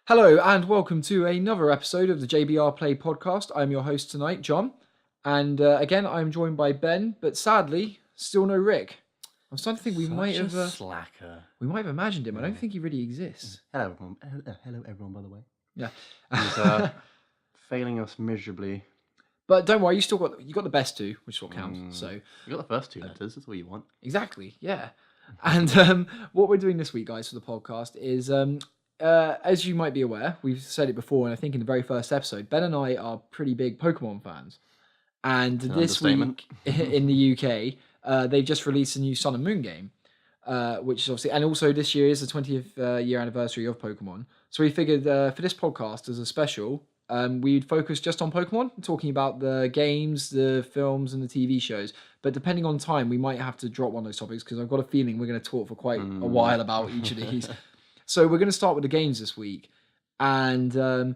Hello and welcome to another episode of the JBR Play podcast. I'm your host tonight, John, and again I'm joined by Ben, but sadly still no Rick. I'm starting to think we might have imagined him. I don't think he really exists. Hello, everyone. Hello, everyone. By the way, Yeah, he's failing us miserably. but don't worry, you got the best two, which is what counts. So you got the first two letters. That's all you want. exactly, yeah. And what we're doing this week, guys, for the podcast is as you might be aware, we've said it before, and I think in the very first episode, Ben and I are pretty big Pokemon fans. And this week in the UK, they've just released a new Sun and Moon game, which is obviously, and also this year is the 20th year anniversary of Pokemon. So we figured for this podcast as a special, we'd focus just on Pokemon, talking about the games, the films, and the TV shows. But depending on time, we might have to drop one of those topics because I've got a feeling we're going to talk for quite a while about each of these. So we're going to start with the games this week. And so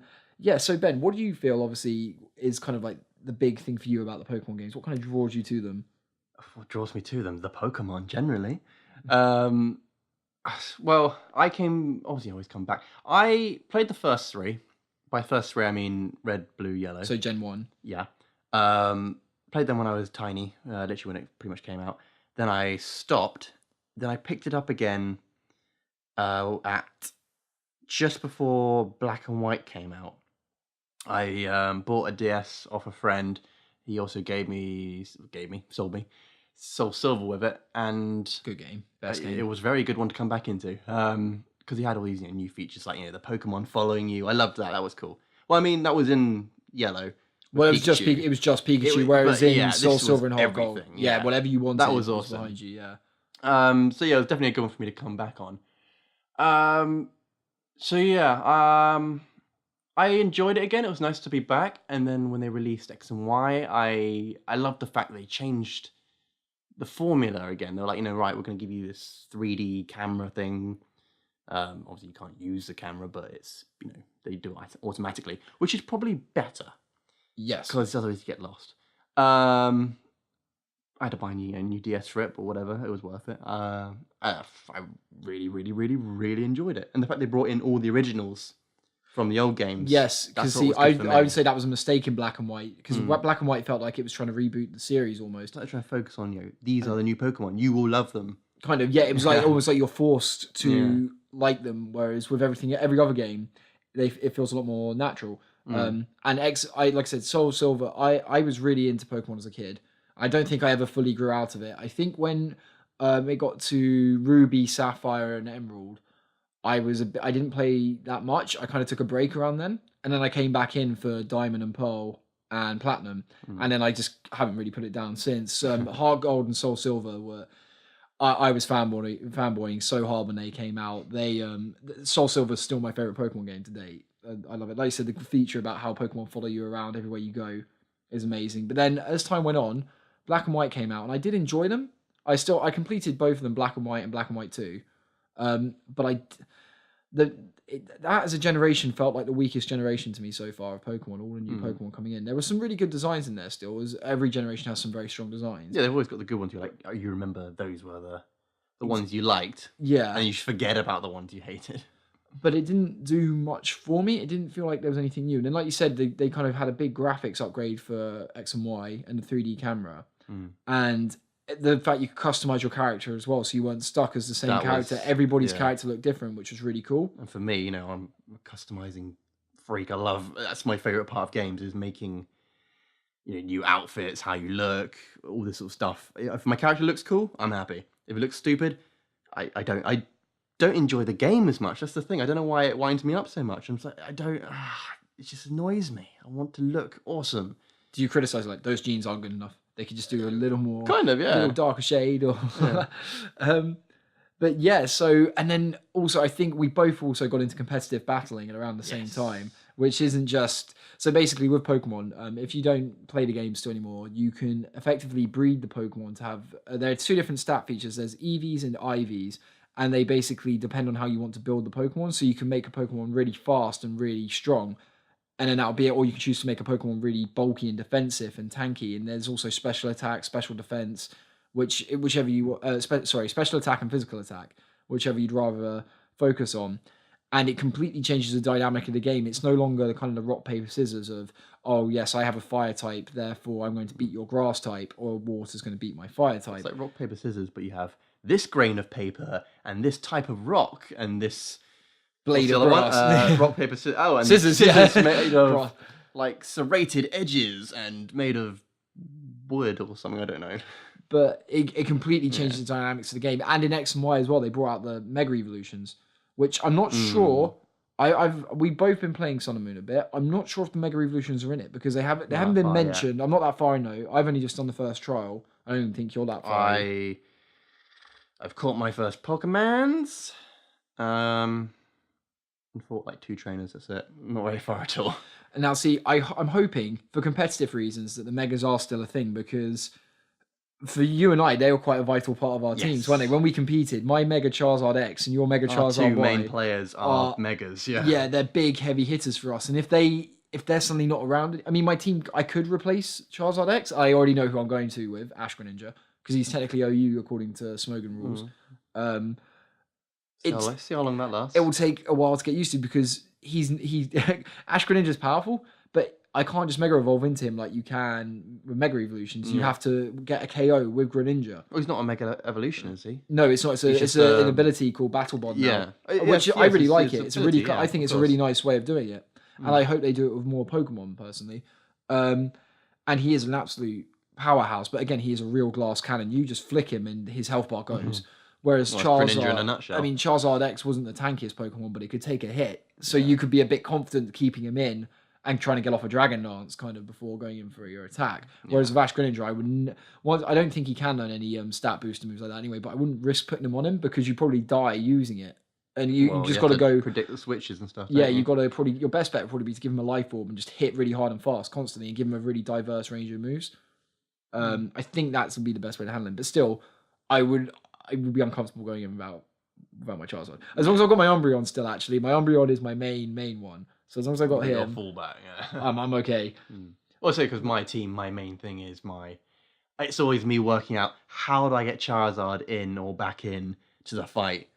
Ben, what do you feel obviously is kind of like the big thing for you about the Pokemon games? What kind of draws you to them? What draws me to them? The Pokemon, generally. Well, I always come back. I played the first three. By first three, I mean red, blue, yellow. So Gen 1. Yeah. Played them when I was tiny, literally when it pretty much came out. Then I stopped. Then I picked it up again at just before Black and White came out. I bought a DS off a friend. He also sold me Soul Silver with it, and good game, best game. It was a very good one to come back into because he had all these new features like the Pokemon following you. I loved that. That was cool. Well, I mean that was in yellow. Well, it was just Pikachu, whereas in Soul Silver and Heart Gold, whatever you wanted, that was awesome. Behind you, yeah. So yeah, it was definitely a good one for me to come back on. I enjoyed it again. It was nice to be back. And then when they released X and Y, I loved the fact that they changed the formula again. They're like, right, we're going to give you this 3D camera thing. Obviously, you can't use the camera, but it's they do it automatically, which is probably better. Yes, because otherwise you get lost. I had to buy a new DS for it, but whatever, it was worth it. I really, really, really, really enjoyed it, and the fact they brought in all the originals from the old games. Yes, because I would say that was a mistake in Black and White, because Black and White felt like it was trying to reboot the series almost. Like trying to focus on these are the new Pokemon, you will love them. Kind of, yeah. It was like almost like you're forced to like them, whereas with every other game, it feels a lot more natural. And like I said, Soul Silver, I was really into Pokemon as a kid. I don't think I ever fully grew out of it. I think when it got to Ruby, Sapphire, and Emerald, I didn't play that much. I kind of took a break around then, and then I came back in for Diamond and Pearl and Platinum, and then I just haven't really put it down since. Heart Gold and Soul Silver were. I was fanboying so hard when they came out. Soul Silver is still my favorite Pokemon game to date. I love it. Like you said, the feature about how Pokemon follow you around everywhere you go is amazing. But then as time went on, Black and White came out, and I did enjoy them. I completed both of them, Black and White and Black and White 2. But that as a generation felt like the weakest generation to me so far of Pokemon. All the new Pokemon coming in. There were some really good designs in there still. As every generation has some very strong designs. Yeah, they've always got the good ones. You're like, you remember those were the ones you liked. Yeah, and you forget about the ones you hated. But it didn't do much for me. It didn't feel like there was anything new. And then, like you said, they kind of had a big graphics upgrade for X and Y and the 3D camera. And the fact you could customize your character as well, so you weren't stuck as the same character. Everybody's character looked different, which was really cool. And for me, I'm a customizing freak. That's my favorite part of games, is making new outfits, how you look, all this sort of stuff. If my character looks cool, I'm happy. If it looks stupid, I don't enjoy the game as much. That's the thing. I don't know why it winds me up so much. I'm like, it just annoys me. I want to look awesome. Do you criticize like those jeans aren't good enough? They could just do a little more, kind of, a little darker shade, or. But yeah, so, and then also I think we both also got into competitive battling at around the same time, which isn't just, so basically with Pokemon, if you don't play the game still anymore, you can effectively breed the Pokemon to have, there are two different stat features. There's EVs and IVs, and they basically depend on how you want to build the Pokemon. So you can make a Pokemon really fast and really strong, and then that'll be it. Or you can choose to make a Pokemon really bulky and defensive and tanky. And there's also special attack, special defense, whichever you special attack and physical attack, whichever you'd rather focus on. and it completely changes the dynamic of the game. It's no longer the kind of the rock paper scissors of, oh yes, I have a fire type, therefore I'm going to beat your grass type, or water's going to beat my fire type. It's like rock, paper, scissors, but you have this grain of paper and this type of rock and this blade of grass. Rock, paper, scissors. Oh, and scissors made of like serrated edges and made of wood or something. I don't know. But it completely changes the dynamics of the game. And in X and Y as well, they brought out the Mega Evolutions, which I'm not sure. We've both been playing Sun and Moon a bit. I'm not sure if the Mega Evolutions are in it because they haven't been mentioned. Yet. I'm not that far in though. I've only just done the first trial. I don't even think you're that far. I've caught my first Pokemons. And fought like 2 trainers. That's it. Not very far at all. And now, see, I'm hoping for competitive reasons that the Megas are still a thing because for you and I, they were quite a vital part of our teams, weren't they? When we competed, my Mega Charizard X and your Mega Charizard Y. 2 main players are Megas, Yeah, they're big, heavy hitters for us. And if they're suddenly not around, I mean, my team, I could replace Charizard X. I already know who I'm going to with, Ash Greninja, because he's technically OU according to Smogon rules. So let's see how long that lasts. It will take a while to get used to because Ash Greninja's powerful, but I can't just Mega Evolve into him like you can with Mega Evolutions. You have to get a KO with Greninja. Well, he's not a Mega Evolution, is he? No, it's not. It's an ability called Battle Bond. Yeah, which I really like it. It's a really, I think it's a really nice way of doing it, and I hope they do it with more Pokemon personally. And he is an absolute powerhouse, but again, he is a real glass cannon. You just flick him, and his health bar goes. Whereas Greninja in a nutshell. I mean, Charizard X wasn't the tankiest Pokemon, but it could take a hit, so you could be a bit confident keeping him in and trying to get off a Dragon Dance kind of before going in for your attack. Whereas with Ash Greninja, I don't think he can learn any stat booster moves like that anyway, but I wouldn't risk putting him on him because you probably die using it. And you just got to go predict the switches and stuff. Yeah, you got to probably your best bet would probably be to give him a life orb and just hit really hard and fast constantly and give him a really diverse range of moves. I think that would be the best way to handle him. But still, I would be uncomfortable going in without my Charizard. As long as I've got my Umbreon still, actually. My Umbreon is my main one. So as long as I got him, fallback, I'm okay. Also, because my team, my main thing is it's always me working out how do I get Charizard in or back in to the fight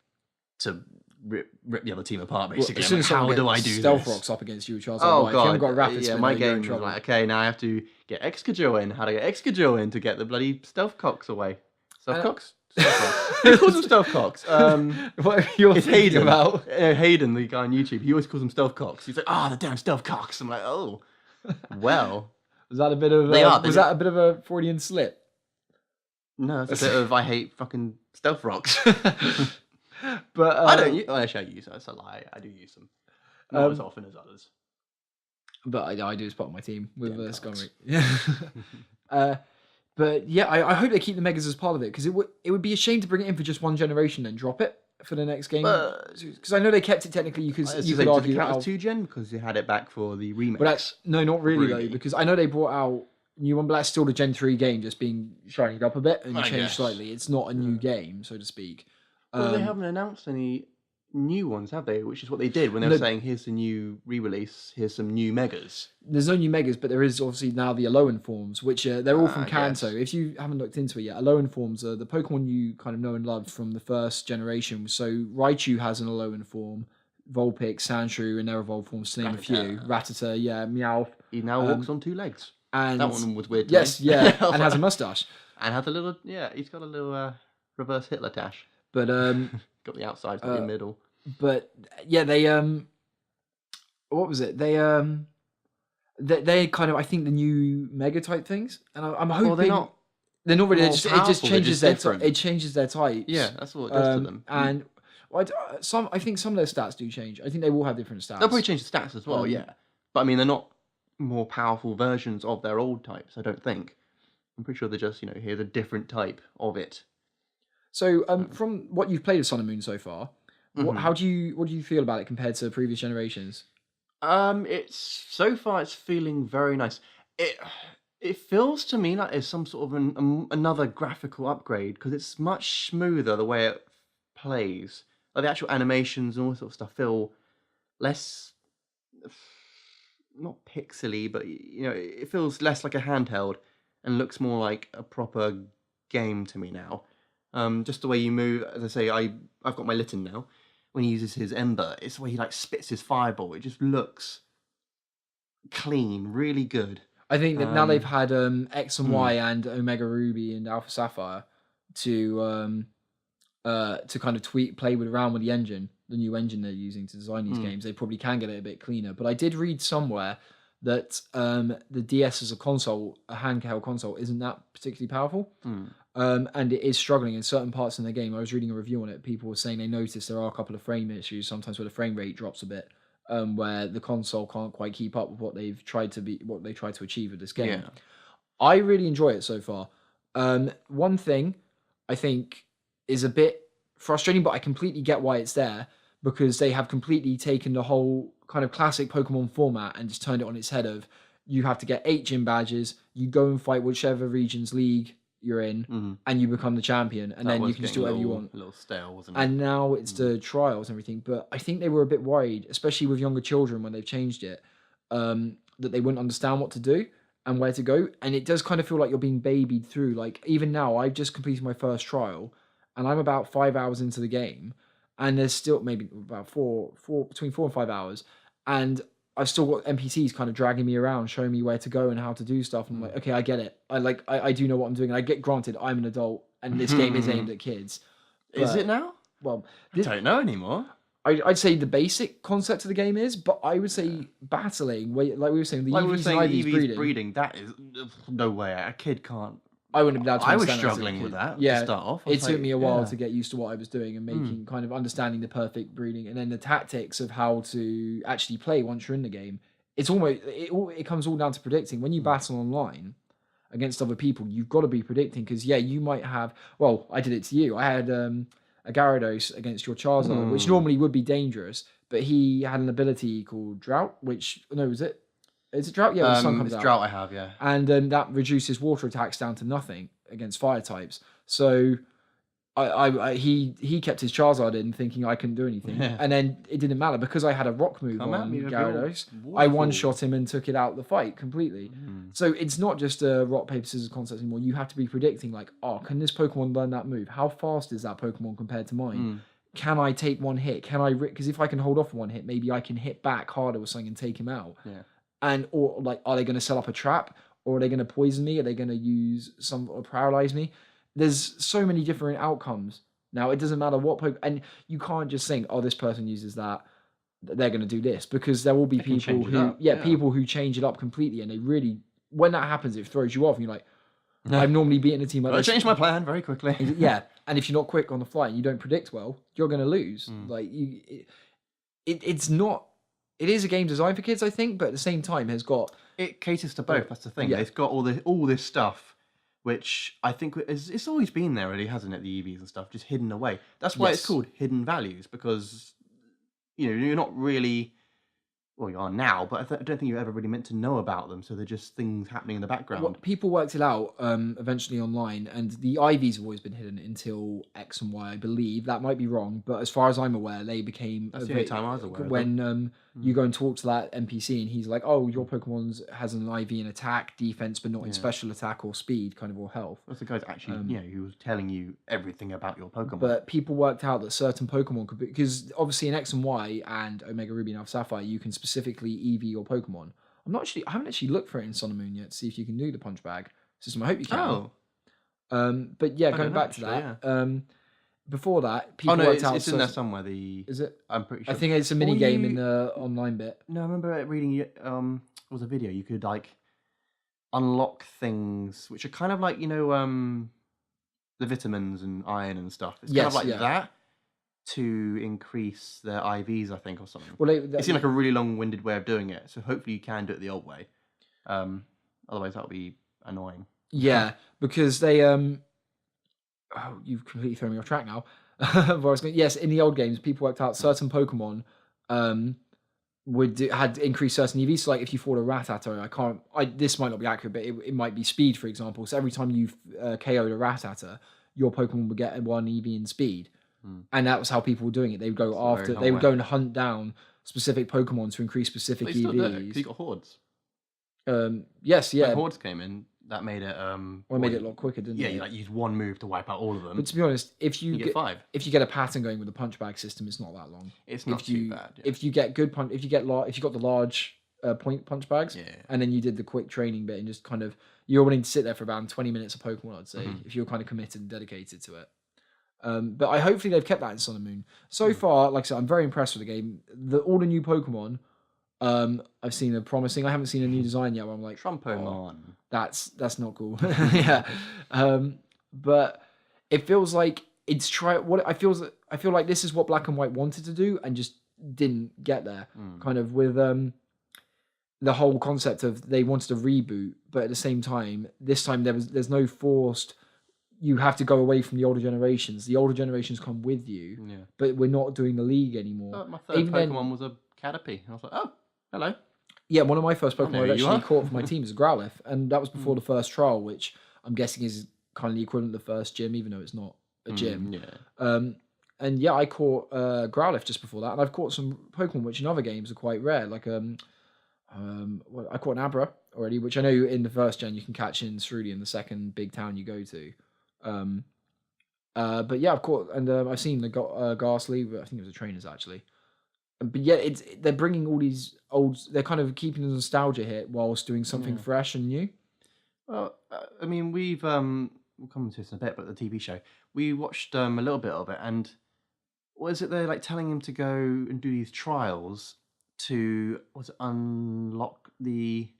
to rip the other team apart, basically. As soon as how do I do Stealth this? Rocks up against you, Charizard. Oh, if God. you haven't got Rapid Spin, my you're in game was trouble. like, okay, now I have to get Excadrill in. How do I get Excadrill in to get the bloody Stealth Cocks away? Stealth Cocks? Who calls them Stealth Cocks? What are you thinking about? Hayden, the guy on YouTube, he always calls them Stealth Cocks. He's like, the damn Stealth Cocks. I'm like, oh, well. Was that a bit of that a bit of a Freudian slip? No, it's a bit of I hate fucking Stealth Rocks. But I don't. Actually, I use them. That's a lie. I do use them, not as often as others. But I do as part of my team with Skunry. Yeah. But yeah, I hope they keep the Megas as part of it because it would be a shame to bring it in for just one generation and drop it for the next game. Because I know they kept it technically. You could argue that was 2-gen because you had it back for the remix. But not really though, because I know they brought out a new one, but that's still the Gen 3 game, just being shinied up a bit and changed slightly. It's not a new game, so to speak. Well, they haven't announced any new ones, have they? Which is what they did when they were saying, here's the new re-release, here's some new Megas. There's no new Megas, but there is obviously now the Alolan forms, which they're all from Kanto. If you haven't looked into it yet, Alolan forms are the Pokemon you kind of know and love from the first generation. So Raichu has an Alolan form, Vulpix, Sandshrew, and their evolved forms, to name a few. Rattata, Meowth. He now walks on 2 legs. And that one was weird. Yes, and has a mustache. And has a little, he's got a little reverse Hitler tash. But got the outside, got the middle. But yeah, they what was it? They kind of, I think, the new Mega type things, and I'm hoping they're not really. It just changes their types. Yeah, that's what it does to them. And I think some of their stats do change. I think they will have different stats. They'll probably change the stats as well. But I mean, they're not more powerful versions of their old types. I don't think. I'm pretty sure they're just here's a different type of it. So, from what you've played of Sun and Moon so far, what do you feel about it compared to previous generations? It's feeling very nice. It feels to me like it's some sort of another graphical upgrade because it's much smoother the way it plays. Like the actual animations and all that sort of stuff feel less, not pixely, but it feels less like a handheld and looks more like a proper game to me now. Just the way you move, as I say, I've got my Litten now. when he uses his Ember, it's the way he like spits his fireball. It just looks clean, really good. I think that now they've had X and Y and Omega Ruby and Alpha Sapphire to kind of play around with the engine, the new engine they're using to design these games. They probably can get it a bit cleaner. But I did read somewhere that the DS as a handheld console, isn't that particularly powerful. And it is struggling in certain parts in the game. I was reading a review on it. People were saying they noticed there are a couple of frame issues, sometimes where the frame rate drops a bit, where the console can't quite keep up with what they tried to achieve with this game. Yeah. I really enjoy it so far. One thing I think is a bit frustrating, but I completely get why it's there, because they have completely taken the whole kind of classic Pokemon format and just turned it on its head of, you have to get 8 gym badges, you go and fight whichever region's league you're in, and you become the champion, and then you can just do whatever you want. A little stale, wasn't it? And now it's the trials and everything, but I think they were a bit worried, especially with younger children when they've changed it, that they wouldn't understand what to do and where to go, and it does kind of feel like you're being babied through. Like, even now, I've just completed my first trial, and I'm about 5 hours into the game, and there's still maybe about between 4 and 5 hours, and I've still got NPCs kind of dragging me around, showing me where to go and how to do stuff. And I'm like, okay, I get it. I do know what I'm doing. And I get granted, I'm an adult, and this game is aimed at kids. Is it now? Well, I don't know anymore. I'd say the basic concept of the game is, but I would say battling, like we were saying, the EVs and IVs breeding. That is no way. A kid can't. I wouldn't have been able to I was understand struggling with that to start off. It took me a while to get used to what I was doing and making kind of understanding the perfect breeding, and then the tactics of how to actually play once you're in the game. It's almost it comes all down to predicting. When you battle online against other people, you've got to be predicting, because you might have. Well, I did it to you. I had a Gyarados against your Charizard, which normally would be dangerous, but he had an ability called Drought, which is it Drought? Yeah, the sun comes out. Drought I have, yeah. And that reduces water attacks down to nothing against fire types. So he kept his Charizard in, thinking I couldn't do anything. Yeah. And then it didn't matter, because I had a rock move on Gyarados. I one-shot him and took it out of the fight completely. So it's not just a rock, paper, scissors concept anymore. You have to be predicting, like, can this Pokemon learn that move? How fast is that Pokemon compared to mine? Can I take one hit? Because if I can hold off one hit, maybe I can hit back harder or something and take him out. Yeah. Or are they going to set up a trap? Or are they going to poison me? Are they going to use or paralyze me? There's so many different outcomes. Now, it doesn't matter what Pokemon... And you can't just think, this person uses that, they're going to do this. Because there will be people who... people who change it up completely. And they really... When that happens, it throws you off. And you're like, I've normally beaten a team like this. I changed my plan very quickly. Yeah. And if you're not quick on the fly and you don't predict well, you're going to lose. Like, it's not... It is a game designed for kids, I think, but at the same time has got... It caters to both, that's the thing. Yeah. It's got all this stuff, which I think it's always been there, really, hasn't it? The EVs and stuff, just hidden away. That's why it's called Hidden Values, because, you're not really... Well, you are now, but I don't think you're ever really meant to know about them, so they're just things happening in the background. Well, people worked it out eventually online, and the IVs have always been hidden until X and Y, I believe. That might be wrong, but as far as I'm aware, they became... That's the only time I was aware when you go and talk to that NPC, and he's like, your Pokemon has an IV in attack, defense, but not in special attack or speed, kind of, or health. That's the guy's actually, who was telling you everything about your Pokemon. But people worked out that certain Pokemon could be... Because obviously in X and Y and Omega Ruby and Alpha Sapphire, you can specifically EV your Pokemon. I haven't actually looked for it in Sun and Moon yet to see if you can do the punch bag system. I hope you can. But yeah, going back to that, before that, people worked out... It's in there somewhere. Is it? I'm pretty sure. I think it's a mini game in the online bit. No, I remember reading it was a video. You could unlock things which are kind of like the vitamins and iron and stuff. It's kind of like that, to increase their IVs, I think, or something. Well, it seemed like a really long-winded way of doing it, so hopefully you can do it the old way. Otherwise, that would be annoying. Yeah, because they... you've completely thrown me off track now. Yes, in the old games, people worked out certain Pokemon had increased certain EVs. So, like, if you fought a Rattata, this might not be accurate, but it might be speed, for example. So every time you've KO'd a Rattata, your Pokemon would get 1 EV in speed. And that was how people were doing it. They would go they would go and hunt down specific Pokemon to increase specific EVs. You got hordes. Yes, yeah. When hordes came in, that made it Well, it made it a lot quicker, didn't yeah, it? you like use one move to wipe out all of them. But to be honest, if you get 5. if you get a pattern going with the punch bag system, it's not that long. It's not too bad. Yeah. If you get good punch, if you got the large point punch bags, and then you did the quick training bit and just kind of you're willing to sit there for about 20 minutes of Pokemon, I'd say, if you're kind of committed and dedicated to it. But hopefully they've kept that in Sun and Moon. So far, like I said, I'm very impressed with the game. All the new Pokemon I've seen are promising. I haven't seen a new design yet where I'm like, Trumpomon. That's not cool. Yeah. But it feels like it's I feel like this is what Black and White wanted to do and just didn't get there. Kind of with the whole concept of they wanted to reboot, but at the same time, this time there's no forced. You have to go away from the older generations. The older generations come with you, but we're not doing the league anymore. My third Pokemon was a Caterpie. I was like, oh, hello. Yeah, one of my first Pokemon I actually caught for my team is a Growlithe, and that was before the first trial, which I'm guessing is kind of the equivalent of the first gym, even though it's not a gym. And yeah, I caught Growlithe just before that, and I've caught some Pokemon which in other games are quite rare, like I caught an Abra already, which I know in the first gen you can catch in Cerulean, the second big town you go to. But yeah, I've caught, and I've seen the Ghastly, but I think it was a trainers actually. But yeah, they're bringing all these they're kind of keeping the nostalgia hit whilst doing something fresh and new. Well, I mean, we'll come to this in a bit, but the TV show, we watched a little bit of it, and what is it they're like telling him to go and do these trials to unlock the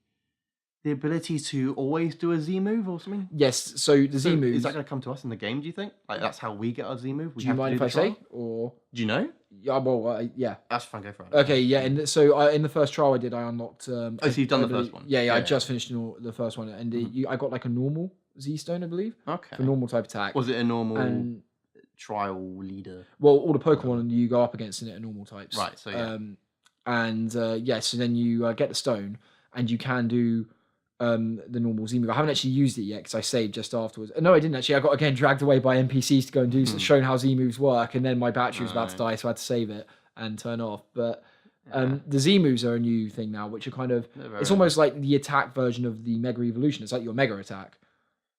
ability to always do a Z move or something? Yes, so the Z move... Is that going to come to us in the game, do you think? Like, that's how we get our Z move? Do you mind if I say? Or... Do you know? Yeah, well, yeah. That's fine, go for it. Okay, yeah, and so in the first trial I did, I unlocked... so you've done the first one? Yeah, I just finished the first one, and I got like a normal Z-Stone, I believe. Okay. For normal type attack. Was it a normal trial leader? Well, all the Pokemon you go up against in it are normal types. Right, so yeah. So then you get the stone, and you can do the normal Z move. I haven't actually used it yet because I saved just afterwards. No, I didn't actually. I got again dragged away by NPCs to go and do shown how Z moves work, and then my battery was about to die, so I had to save it and turn off. But the Z moves are a new thing now, which are kind of it's almost like the attack version of the Mega Evolution. It's like your Mega Attack.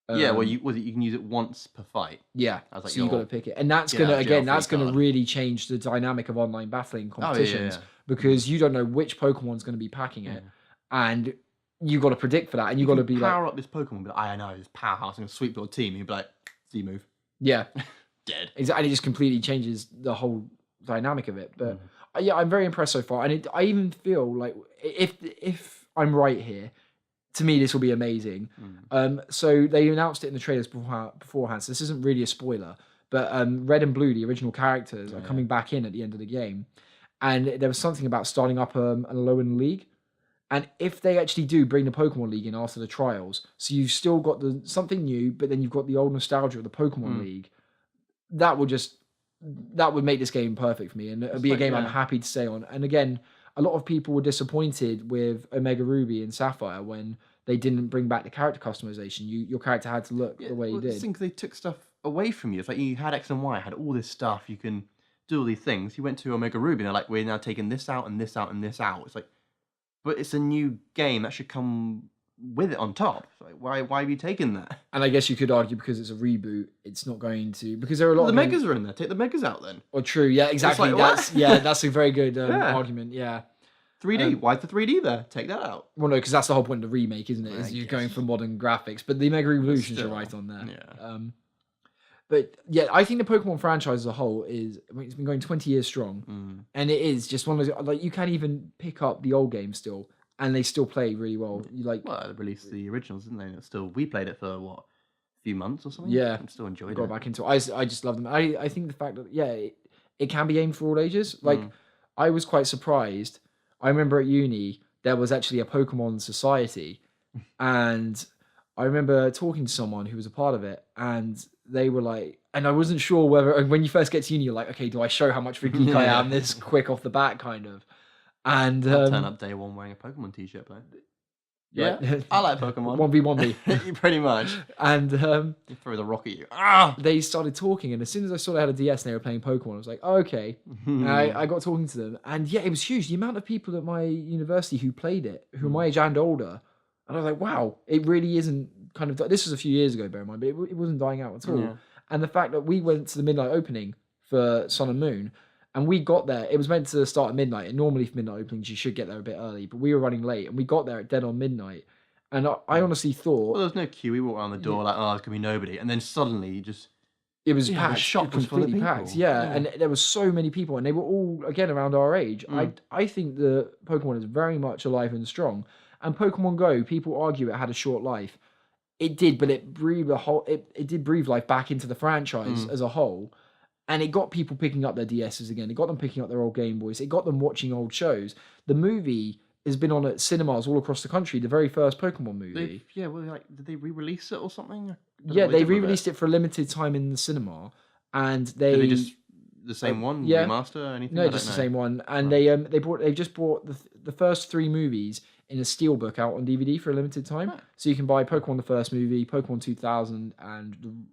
Yeah, well, you can use it once per fight. Yeah, like so you got to pick it, and that's gonna really change the dynamic of online battling competitions because you don't know which Pokemon's going to be packing it, and you got to predict for that, and you got to be power up this Pokemon. But I know this powerhouse. I'm going to sweep your team. You'd be like Z move. Yeah, dead. Exactly, and it just completely changes the whole dynamic of it. But yeah, I'm very impressed so far, and I even feel like if I'm right here. To me, this will be amazing. So they announced it in the trailers beforehand, so this isn't really a spoiler. But Red and Blue, the original characters, are coming back in at the end of the game. And there was something about starting up a low-end league. And if they actually do bring the Pokemon League in after the trials, so you've still got something new, but then you've got the old nostalgia of the Pokemon League, that would make this game perfect for me. And it'll be a game I'm happy to stay on. And again, a lot of people were disappointed with Omega Ruby and Sapphire when they didn't bring back the character customization. Your character had to look the way you did. I think they took stuff away from you. It's like you had X and Y, had all this stuff. You can do all these things. You went to Omega Ruby and they're like, we're now taking this out and this out and this out. It's like, but it's a new game that should come with it on top. It's like, why have you taken that? And I guess you could argue because it's a reboot, it's not going to, because there are a lot of... The Megas are in there. Take the Megas out then. Or true, yeah, exactly. Like, that's a very good argument, yeah. 3D. Why is the 3D there? Take that out. Well, no, because that's the whole point of the remake, isn't it? Is you're going for modern graphics, but the Mega Evolutions are right on there. Yeah. But yeah, I think the Pokemon franchise as a whole it's been going 20 years strong, and it is just one of those like you can't even pick up the old games still, and they still play really well. Well, they released the originals, didn't they? We played it for what, a few months or something. Yeah, I'm still enjoying it. Got back into it. I just love them. I think the fact that it can be aimed for all ages. Like I was quite surprised. I remember at uni, there was actually a Pokemon society. And I remember talking to someone who was a part of it. And they were like, and I wasn't sure whether, when you first get to uni, you're like, okay, do I show how much of a geek I am this quick off the bat, kind of. And I'll turn up day one wearing a Pokemon t-shirt, though. Yeah, I like Pokemon. 1v1v. Pretty much. And you throw the rock at you. Ah! They started talking, and as soon as I saw they had a DS and they were playing Pokemon, I was like, oh, okay. And I got talking to them, and yeah, it was huge. The amount of people at my university who played it, who are my age and older, and I was like, wow, it really isn't kind of, this was a few years ago, bear in mind, but it wasn't dying out at all. Yeah. And the fact that we went to the midnight opening for Sun and Moon, and we got there, it was meant to start at midnight, and normally for midnight openings, you should get there a bit early, but we were running late, and we got there at dead on midnight. And I honestly thought... Well, there was no queue. We walked around the door like, oh, there's going to be nobody. And then suddenly you just... It was Yeah, the packed, shop was full of completely people. packed. Yeah, and there was so many people, and they were all again around our age. I think the Pokemon is very much alive and strong. And Pokemon Go, people argue it had a short life. It did, but it breathed it did breathe life back into the franchise as a whole, and it got people picking up their DSs again. It got them picking up their old Game Boys. It got them watching old shows. The movie has been on at cinemas all across the country. The very first Pokemon movie. Did they re-release it or something? Yeah, they re-released it for a limited time in the cinema, and Did they just the same one remaster or anything? No, just the same one. And they just brought the first 3 movies in a steelbook out on DVD for a limited time. Huh. So you can buy Pokemon the first movie, Pokemon 2000, and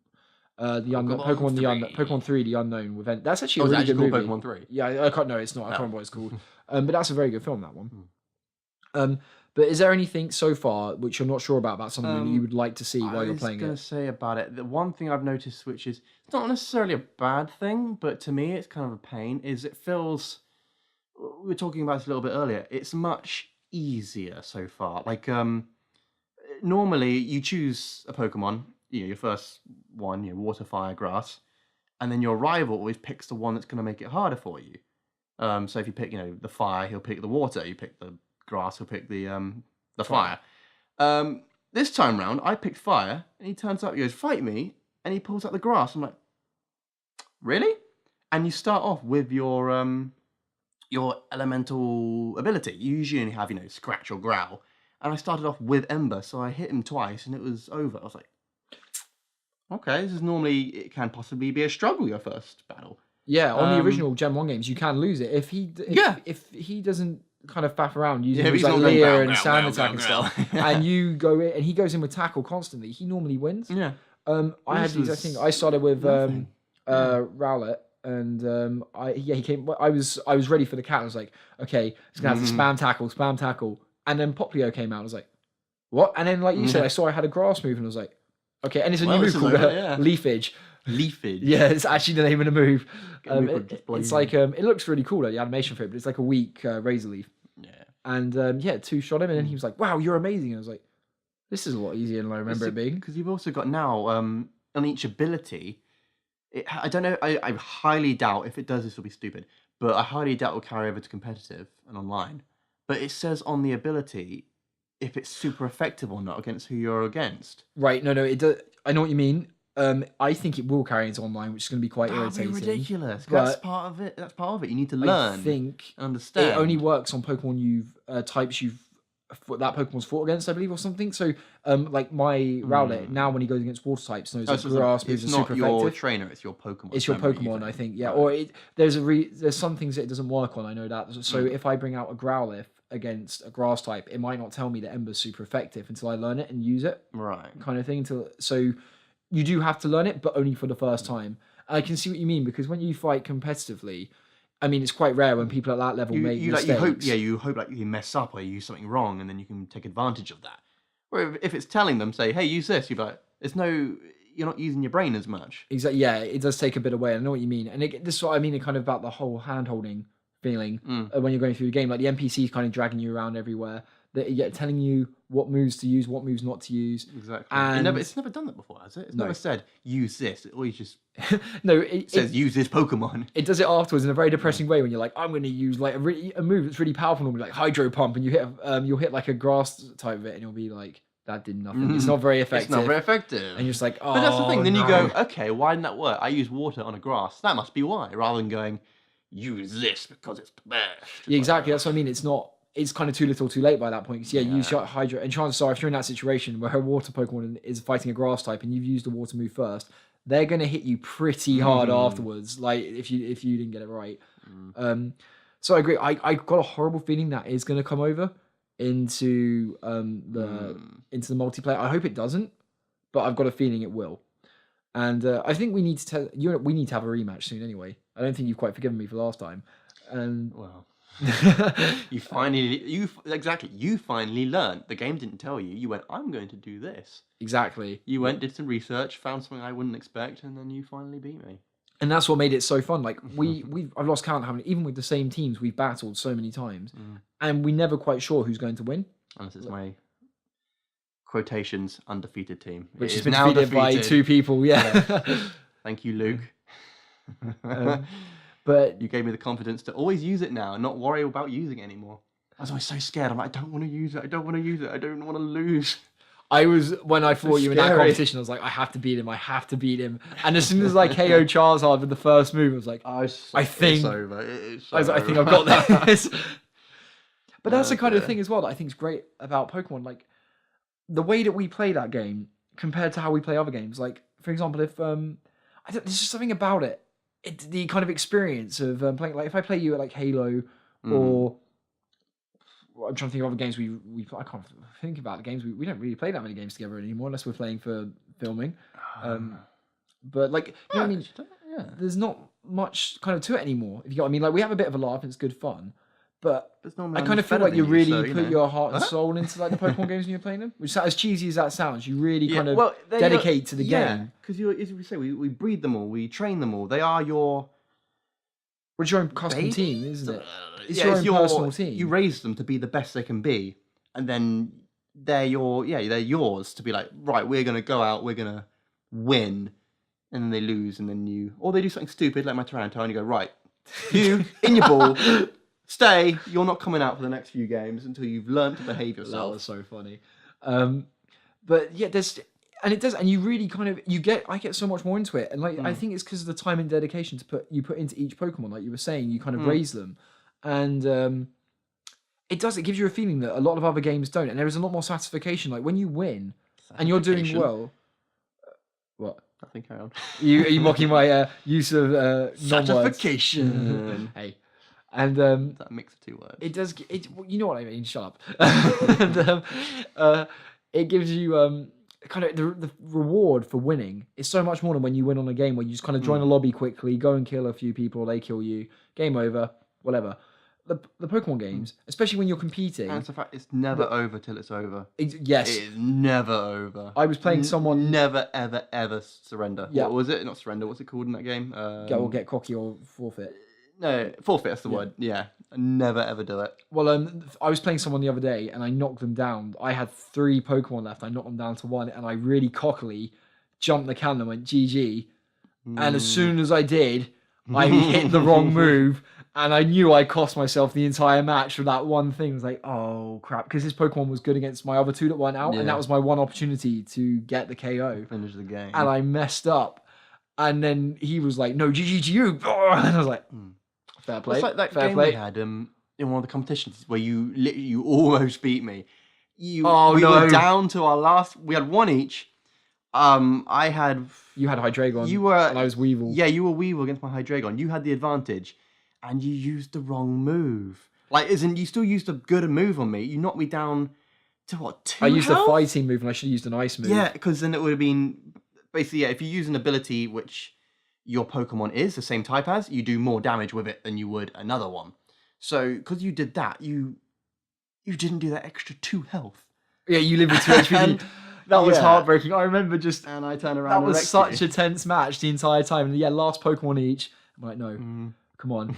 the unknown Pokemon 3, the unknown event. That's actually a really good movie. Pokemon 3. Yeah, I can't. No, it's not. I can't remember what it's called. But that's a very good film. That one. But is there anything so far which you're not sure about something that you would like to see while you're playing it? I was going to say about it, the one thing I've noticed, which is it's not necessarily a bad thing, but to me it's kind of a pain, is it feels, we were talking about this a little bit earlier, it's much easier so far. Like, normally you choose a Pokemon, your first one, water, fire, grass, and then your rival always picks the one that's going to make it harder for you. So if you pick, the fire, he'll pick the water. You pick the grass, he'll pick the fire. This time round, I picked fire, and he turns up, he goes, fight me, and he pulls out the grass. I'm like, really? And you start off with your elemental ability. You usually only have, scratch or growl. And I started off with Ember, so I hit him twice, and it was over. I was like, okay, this is normally, it can possibly be a struggle, your first battle. Yeah, on the original Gen 1 games, you can lose it. If he doesn't kind of faff around using things like Leer and Sand Attack and stuff, and you go in, and he goes in with Tackle constantly, he normally wins. Yeah. I had these, I think I started with Rowlet, and he came. I was ready for the cat. I was like, okay, it's gonna have to spam tackle, and then Poplio came out. I was like, what? And then, like you said, I saw I had a grass move, and I was like, okay, and it's a new move called Leafage. Leafage. Yeah, it's actually the name of the move. It's like it looks really cool, like the animation for it, but it's like a weak Razor Leaf. Yeah. And 2 shot him, and then he was like, "Wow, you're amazing!" And I was like, "This is a lot easier than I remember it being." Because you've also got now on each ability. I don't know. I highly doubt if it does. This will be stupid, but I highly doubt it will carry over to competitive and online. But it says on the ability if it's super effective or not against who you're against. Right? No, it does. I know what you mean. I think it will carry into online, which is going to be quite irritating. That'd be ridiculous. That's part of it. You need to learn. I think understand. It only works on Pokemon types that Pokemon's fought against, I believe, or something. So, like my Rowlet now, when he goes against water types, knows that grass moves are super effective. It's not your trainer; it's your Pokemon. It's your Pokemon, I think. Yeah, or there's some things that it doesn't work on. I know that. So if I bring out a Growlithe against a grass type, it might not tell me that Ember's super effective until I learn it and use it. Right. Kind of thing. So you do have to learn it, but only for the first time. And I can see what you mean, because when you fight competitively, I mean, it's quite rare when people at that level make mistakes. You hope like you mess up or you use something wrong, and then you can take advantage of that. Or if it's telling them, say, "Hey, use this," you're like, you're not using your brain as much. Exactly. Yeah, it does take a bit away. I know what you mean, and this is what I mean. Kind of about the whole hand-holding feeling when you're going through the game. Like the NPCs kind of dragging you around everywhere. Telling you what moves to use, what moves not to use. Exactly. And it's never done that before, has it? It's never said, use this. It always just it says, use this Pokemon. It does it afterwards in a very depressing way when you're like, I'm going to use like a move that's really powerful, normally like Hydro Pump, and you'll hit like a grass type of it, and you'll be like, that did nothing. It's not very effective. It's not very effective. And you're just like, oh, but that's the thing. Then you go, okay, why didn't that work? I used water on a grass. That must be why. Rather than going, use this because it's the best. Yeah, exactly. That's what I mean. It's kind of too little too late by that point. Because use Hydro. And chances are, if you're in that situation where a water Pokemon is fighting a grass type and you've used a water move first, they're going to hit you pretty hard afterwards. Like if you didn't get it right. So I agree. I got a horrible feeling that is going to come over into the multiplayer. I hope it doesn't, but I've got a feeling it will. And I think we need to have a rematch soon anyway. I don't think you've quite forgiven me for last time. And well, You finally learned. The game didn't tell you. You went, I'm going to do this. Exactly. You went, did some research, found something I wouldn't expect, and then you finally beat me. And that's what made it so fun. Like I've lost count how many, even with the same teams, we've battled so many times, and we're never quite sure who's going to win. Unless it's my quotations undefeated team, which has been defeated by 2 people. Yeah. Thank you, Luke. But you gave me the confidence to always use it now and not worry about using it anymore. I was always so scared. I'm like, I don't want to use it. I don't want to use it. I don't want to lose. I was, when I fought you in that competition, I was like, I have to beat him. I have to beat him. And as soon as I KO Charizard with the first move, I was like, I think it's over. I think I've got this. But that's the kind of thing as well that I think is great about Pokemon. Like the way that we play that game compared to how we play other games. Like, for example, if there's just something about it. The kind of experience of playing, like if I play you at like Halo or I'm trying to think of other games we I can't think about the games we don't really play that many games together anymore unless we're playing for filming. But like, you know what I mean? Yeah. There's not much kind of to it anymore. If you get what I mean, like we have a bit of a laugh and it's good fun, but I kind of feel like you really put your heart and soul into like the Pokemon games when you're playing them. Which, as cheesy as that sounds, you really kind of dedicate to the game. Because as we say, we breed them all, we train them all. They are your... It's your own custom team, isn't it? It's your own personal team. You raise them to be the best they can be, and then they're yours to be like, right, we're gonna go out, we're gonna win, and then they lose, and then or they do something stupid like my Tyranitar, and you go, right, you in your ball. Stay. You're not coming out for the next few games until you've learned to behave yourself. That was so funny. But yeah, and you really kind of I get so much more into it, and like I think it's because of the time and dedication you put into each Pokemon. Like you were saying, you kind of raise them, and it gives you a feeling that a lot of other games don't, and there is a lot more satisfaction. Like when you win and you're doing well. What? I think I am. Are you mocking my use of satisfaction? Hey. And that mix of 2 words. It does. You know what I mean. Shut up. And it gives you kind of the reward for winning is so much more than when you win on a game where you just kind of join a lobby quickly, go and kill a few people, they kill you, game over, whatever. The Pokemon games, especially when you're competing, and it's the fact it's never over till it's over. Yes, it is never over. I was playing someone never ever surrender. Yeah. What was it? Not surrender. What's it called in that game? Get cocky or forfeit. No, forfeit, that's the word. Yeah. Never ever do it. Well, I was playing someone the other day and I knocked them down. I had 3 Pokemon left. I knocked them down to 1 and I really cockily jumped the cannon and went GG. And as soon as I did, I hit the wrong move and I knew I cost myself the entire match for that one thing. I was like, oh crap. Because this Pokemon was good against my other 2 that went out and that was my one opportunity to get the KO. Finish the game. And I messed up. And then he was like, no, GG to you. And I was like... Fair play. It's like that game we had in one of the competitions where you almost beat me. We were down to our last. We had 1 each. I had. You had Hydreigon. You were. And I was Weevil. Yeah, you were Weevil against my Hydreigon. You had the advantage, and you used the wrong move. Like, you still used a good move on me. You knocked me down to what? 2 I used health? a fighting move, and I should have used an ice move. Yeah, because then it would have been basically if you use an ability which your Pokemon is the same type as, you do more damage with it than you would another one. So, because you did that, you didn't do that extra 2 health. Yeah, you live with 2 HP. That was heartbreaking. I remember and I turned around. That was such a tense match the entire time. And last Pokemon each. I'm like, no, come on.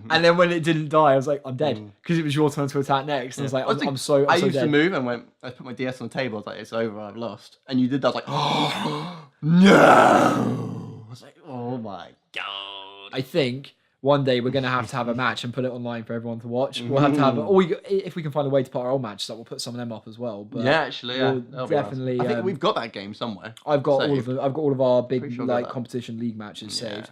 And then when it didn't die, I was like, I'm dead because it was your turn to attack next. And I was like, I'm so I so used dead. to move and I put my DS on the table. I was like, it's over. I've lost. And you did that. I was like, oh no. I was like, oh my god. I think one day we're going to have a match and put it online for everyone to watch. We'll have to have, or if we can find a way to put our old matches up, we'll put some of them up as well. But yeah, actually, yeah, we'll definitely. I think we've got that game somewhere. I've got all of our big competition league matches saved.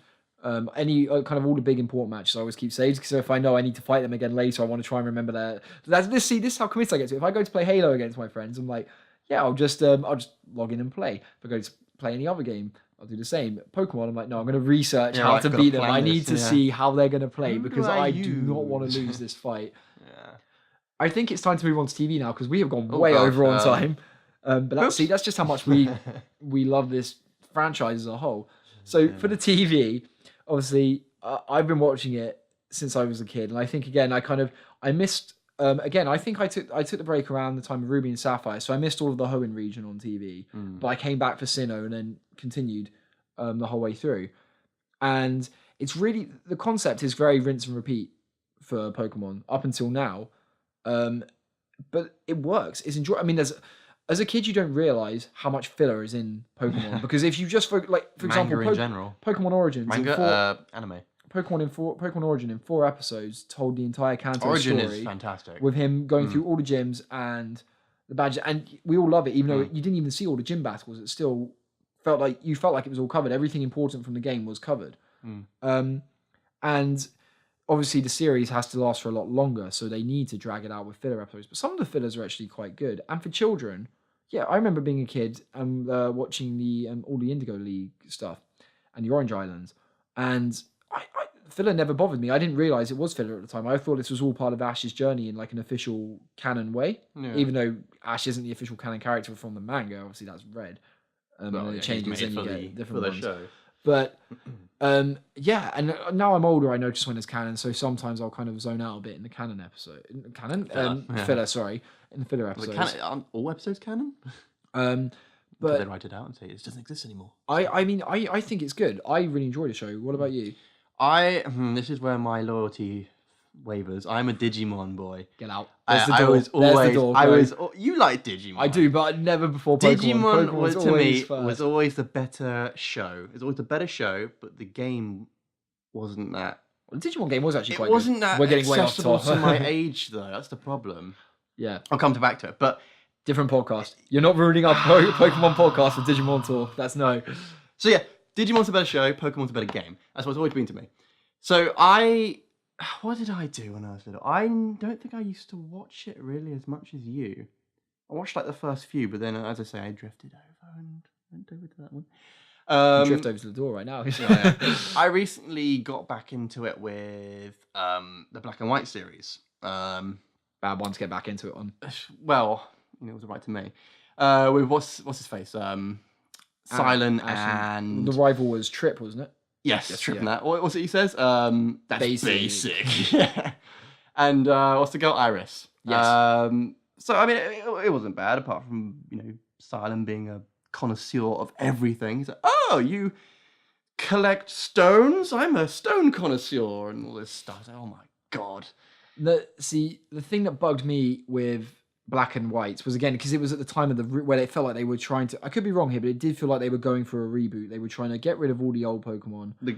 Any kind of all the big important matches I always keep saved because if I know I need to fight them again later, I want to try and remember that. This is how committed I get to it. If I go to play Halo against my friends, I'm like, yeah, I'll just log in and play. If I go to play any other game, I'll do the same. Pokemon, I'm like, no, I'm going to research how to beat them. I need to see how they're going to play because I do not want to lose this fight. Yeah. I think it's time to move on to TV now because we have gone way over on time. But that's just how much we love this franchise as a whole. So for the TV, obviously, I've been watching it since I was a kid, and I think again I missed. Again, I think I took the break around the time of Ruby and Sapphire, so I missed all of the Hoenn region on TV. But I came back for Sinnoh and then continued the whole way through. And it's really, the concept is very rinse and repeat for Pokemon up until now. But it works. It's enjoy. I mean, as a kid, you don't realize how much filler is in Pokemon because if you just for example, Manga in general, Pokemon Origins, anime. Pokemon Origin in 4 episodes told the entire Kanto Origin story is fantastic. with him going through all the gyms and the badges, and we all love it. Even though you didn't even see all the gym battles, it still felt like it was all covered. Everything important from the game was covered. And obviously the series has to last for a lot longer, so they need to drag it out with filler episodes. But some of the fillers are actually quite good. And for children, yeah, I remember being a kid and watching the all the Indigo League stuff and the Orange Islands, and filler never bothered me. I didn't realize it was filler at the time. I thought this was all part of Ash's journey in like an official canon way, even though Ash isn't the official canon character from the manga. Obviously, that's Red. And it changes and you get different ones. Show. But yeah, and now I'm older, I notice when it's canon, so sometimes I'll kind of zone out a bit in the canon episode. Filler, sorry. In the filler episodes. Aren't all episodes canon? But they write it out and say it doesn't exist anymore. I mean, I think it's good. I really enjoy the show. What about you? This is where my loyalty wavers. I'm a Digimon boy. Get out. You like Digimon. I do, but never before Pokemon. Digimon was to me was always the better show. It was always the better show, but the game wasn't that. Well, the Digimon game was actually quite good. It wasn't that accessible to my age, though. That's the problem. Yeah. I'll come back to it, but... Different podcast. You're not ruining our Pokemon podcast with Digimon talk. That's no. So yeah, Digimon's a better show, Pokemon's a better game. That's what it's always been to me. So what did I do when I was little? I don't think I used to watch it really as much as you. I watched like the first few, but then, as I say, I drifted over and went over to that one. Drift over to the door right now. Yeah. I recently got back into it with the Black and White series. Bad one to get back into it on. Well, it was right to me. With what's his face? Silent and the rival was Trip, wasn't it? Yes, Trip and that. What was it he says? That's basic. Yeah. And what's the girl? Iris. Yes. So I mean, it wasn't bad, apart from Silent being a connoisseur of everything. He's like, oh, you collect stones? I'm a stone connoisseur, and all this stuff. I was like, oh my god. The thing that bugged me with Black and White was, again, because it was at the time of where it felt like they were trying to, I could be wrong here, but it did feel like they were going for a reboot. They were trying to get rid of all the old Pokemon. The